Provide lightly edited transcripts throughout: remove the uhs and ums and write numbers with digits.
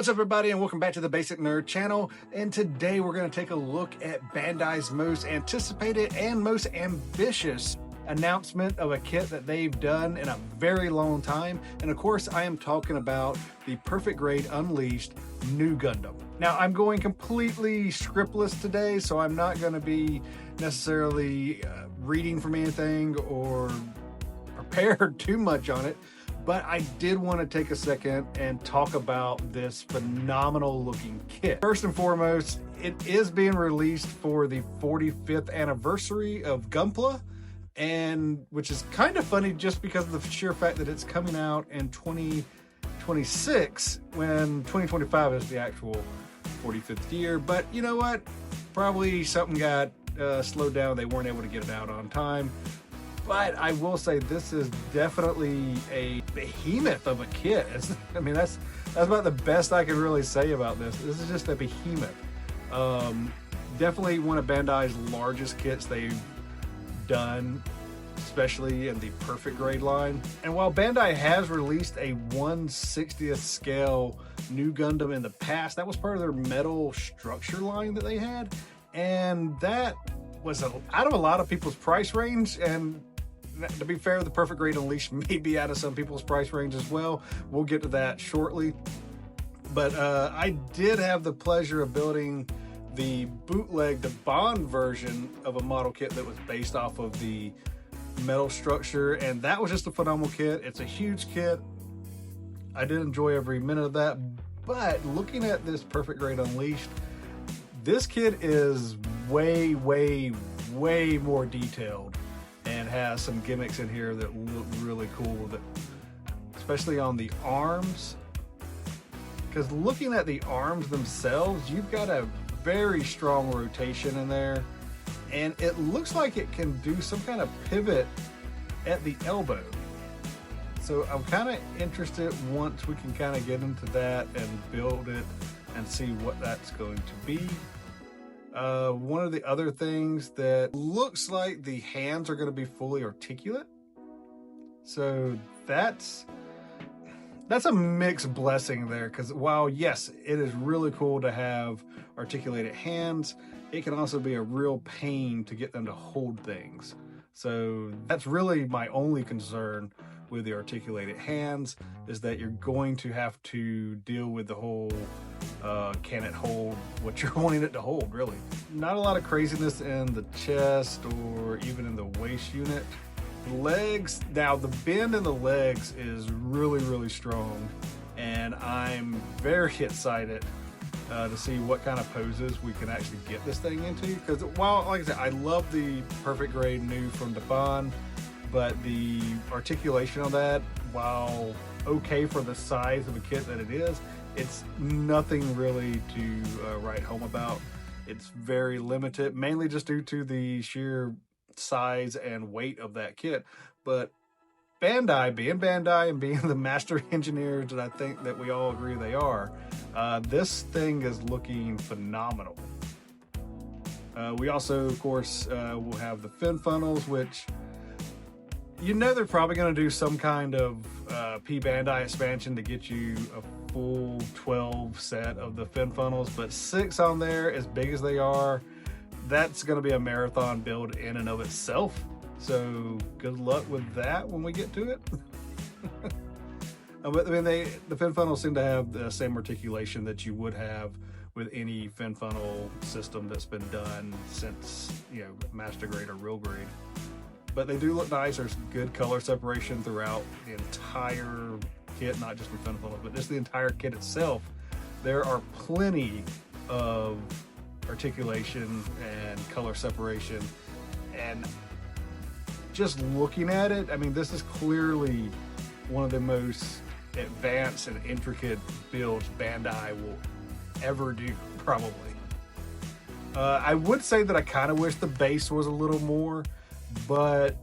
What's up, everybody, and welcome back to the Basic Nerd channel. And today we're going to take a look at Bandai's most anticipated and most ambitious announcement of a kit that they've done in a very long time. And of course, I am talking about the Perfect Grade Unleashed Nu Gundam. Now, I'm going completely scriptless today, so I'm not going to be necessarily reading from anything or prepared too much on it. But I did want to take a second and talk about this phenomenal looking kit. First and foremost, it is being released for the 45th anniversary of Gunpla, and which is kind of funny just because of the sheer fact that it's coming out in 2026 when 2025 is the actual 45th year. But you know what? Probably something got slowed down. They weren't able to get it out on time. But I will say this is definitely a behemoth of a kit. I mean, that's about the best I can really say about this. This is just a behemoth. Definitely one of Bandai's largest kits they've done, especially in the Perfect Grade line. And while Bandai has released a 1/60th scale Nu Gundam in the past, that was part of their metal structure line that they had. And that was out of a lot of people's price range, and to be fair, the Perfect Grade Unleashed may be out of some people's price range as well. We'll get to that shortly. But I did have the pleasure of building the bootleg, the Bond version of a model kit that was based off of the metal structure, and that was just a phenomenal kit. It's a huge kit. I did enjoy every minute of that. But looking at this Perfect Grade Unleashed, this kit is way more detailed and has some gimmicks in here that look really cool, that especially on the arms, because looking at the arms themselves, you've got a very strong rotation in there, and it looks like it can do some kind of pivot at the elbow. So I'm kind of interested once we can kind of get into that and build it and see what that's going to be. One of the other things that looks like the hands are going to be fully articulate. So that's a mixed blessing there, because while yes, it is really cool to have articulated hands, it can also be a real pain to get them to hold things. So that's really my only concern with the articulated hands, is that you're going to have to deal with the whole can it hold what you're wanting it to hold, really. Not a lot of craziness in the chest or even in the waist unit. Legs, now the bend in the legs is really strong, and I'm very excited to see what kind of poses we can actually get this thing into, because while, like I said, I love the Perfect Grade Nu from the Bond, but the articulation on that, while okay for the size of a kit that it is, it's nothing really to write home about. It's very limited, mainly just due to the sheer size and weight of that kit. But Bandai, being Bandai and being the master engineers that I think that we all agree they are, this thing is looking phenomenal. We also, of course, will have the fin funnels, which you know they're probably going to do some kind of P Bandai expansion to get you a full 12 set of the fin funnels, but 6 on there, as big as they are, that's going to be a marathon build in and of itself. So good luck with that when we get to it. But I mean, the fin funnels seem to have the same articulation that you would have with any fin funnel system that's been done since, you know, Master Grade or Real Grade. But they do look nice. There's good color separation throughout the entire kit, not just the fin funnels, but just the entire kit itself. There are plenty of articulation and color separation, and just looking at it, I mean, this is clearly one of the most advanced and intricate builds Bandai will ever do, probably. I would say that I kind of wish the base was a little more, but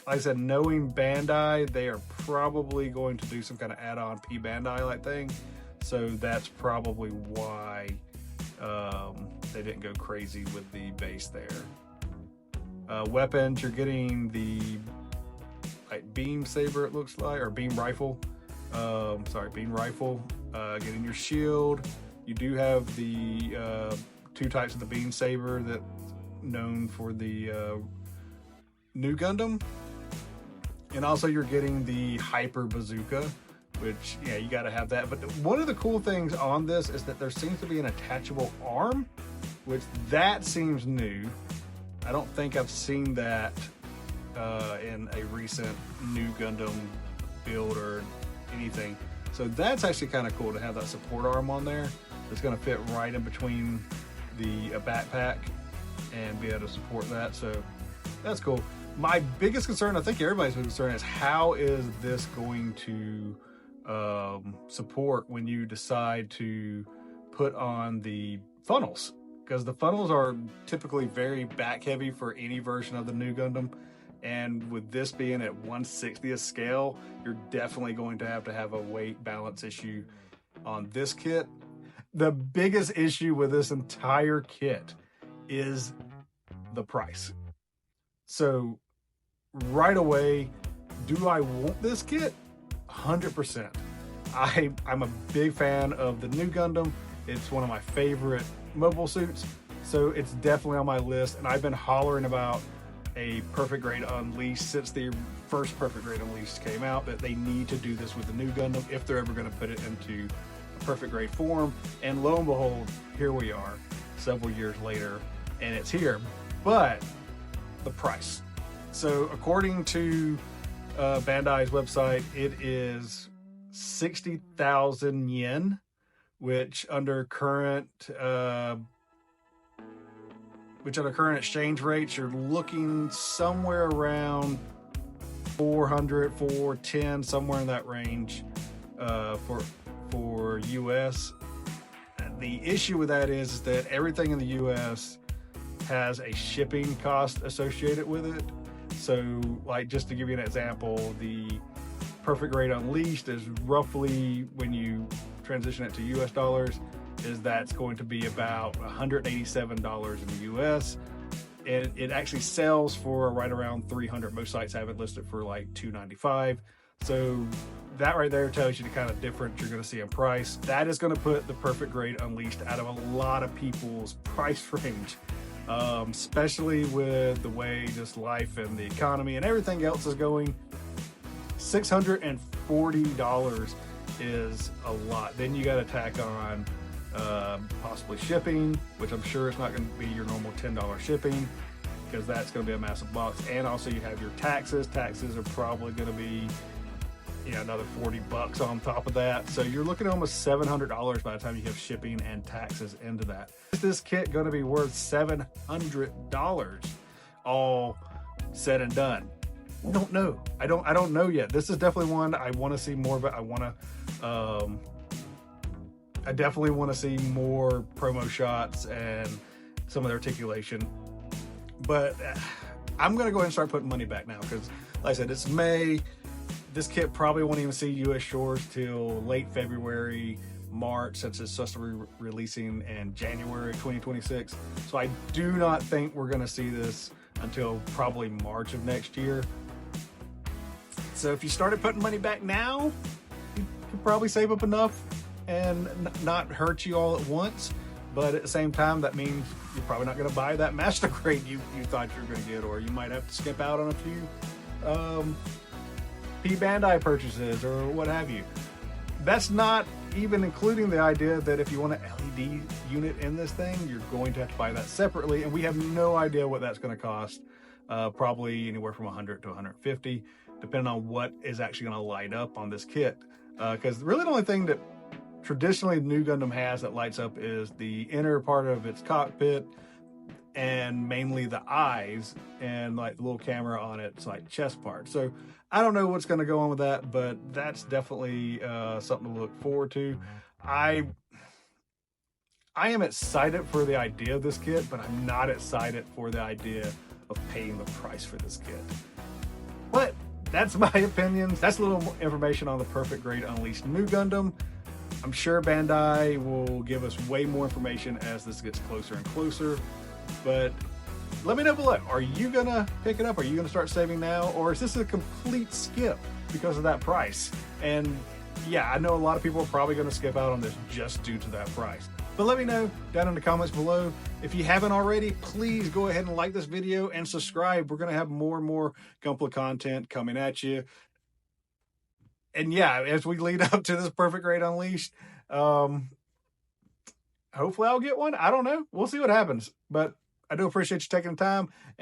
like I said, knowing Bandai, they are probably going to do some kind of add-on P Bandai like thing, so that's probably why they didn't go crazy with the base there. Weapons, you're getting the beam saber, it looks like, or beam rifle. beam rifle, getting your shield. You do have the 2 types of the beam saber that's known for the Nu Gundam. And also you're getting the hyper bazooka, which, yeah, you got to have that. But one of the cool things on this is that there seems to be an attachable arm, which that seems new. I don't think I've seen that in a recent Nu Gundam build or anything. So that's actually kind of cool to have that support arm on there. It's going to fit right in between the backpack and be able to support that. So that's cool. My biggest concern, I think everybody's biggest concern, is how is this going to support when you decide to put on the funnels? Because the funnels are typically very back heavy for any version of the Nu Gundam. And with this being at 1/60th scale, you're definitely going to have a weight balance issue on this kit. The biggest issue with this entire kit is the price. So right away, do I want this kit? 100%. I'm a big fan of the Nu Gundam. It's one of my favorite mobile suits, so it's definitely on my list. And I've been hollering about a Perfect Grade Unleashed since the first Perfect Grade Unleashed came out, that they need to do this with the Nu Gundam if they're ever going to put it into a perfect grade form. And lo and behold, here we are several years later, and it's here. But the price. So according to Bandai's website, it is 60,000 yen, which under current exchange rates, you're looking somewhere around 400, 410, somewhere in that range for US. The issue with that is that everything in the US has a shipping cost associated with it. So, like, just to give you an example, the Perfect Grade Unleashed is roughly, when you transition it to US dollars, that's going to be about $187 in the US. And it actually sells for right around 300. Most sites have it listed for like $295. So that right there tells you the kind of difference you're going to see in price. That is going to put the Perfect Grade Unleashed out of a lot of people's price range, especially with the way just life and the economy and everything else is going. $640 is a lot. Then you got to tack on possibly shipping, which I'm sure it's not going to be your normal $10 shipping, because that's going to be a massive box. And also you have your taxes. Taxes are probably going to be, another $40 on top of that. So you're looking at almost $700 by the time you have shipping and taxes into that. Is this kit going to be worth $700 all said and done? I don't know. I don't know yet. This is definitely one I want to see more, but I definitely want to see more promo shots and some of the articulation. But I'm going to go ahead and start putting money back now, because, like I said, it's May. This kit probably won't even see US shores till late February, March, since it's supposed to be releasing in January 2026. So I do not think we're going to see this until probably March of next year. So if you started putting money back now, you could probably save up enough and not hurt you all at once. But at the same time, that means you're probably not going to buy that master grade you thought you were going to get, or you might have to skip out on a few P Bandai purchases or what have you. That's not even including the idea that if you want an LED unit in this thing, you're going to have to buy that separately, and we have no idea what that's going to cost. Probably anywhere from 100 to 150, depending on what is actually going to light up on this kit. Because really the only thing that traditionally Nu Gundam has that lights up is the inner part of its cockpit, and mainly the eyes and like the little camera on its like chest part. So I don't know what's going to go on with that, but that's definitely something to look forward to. I am excited for the idea of this kit, but I'm not excited for the idea of paying the price for this kit. But that's my opinions. That's a little more information on the Perfect Grade Unleashed Nu Gundam. I'm sure Bandai will give us way more information as this gets closer and closer. But let me know below. Are you going to pick it up? Are you going to start saving now? Or is this a complete skip because of that price? And yeah, I know a lot of people are probably going to skip out on this just due to that price. But let me know down in the comments below. If you haven't already, please go ahead and like this video and subscribe. We're going to have more and more Gunpla content coming at you. And yeah, as we lead up to this Perfect Grade Unleashed, hopefully I'll get one. I don't know. We'll see what happens. But I do appreciate you taking the time.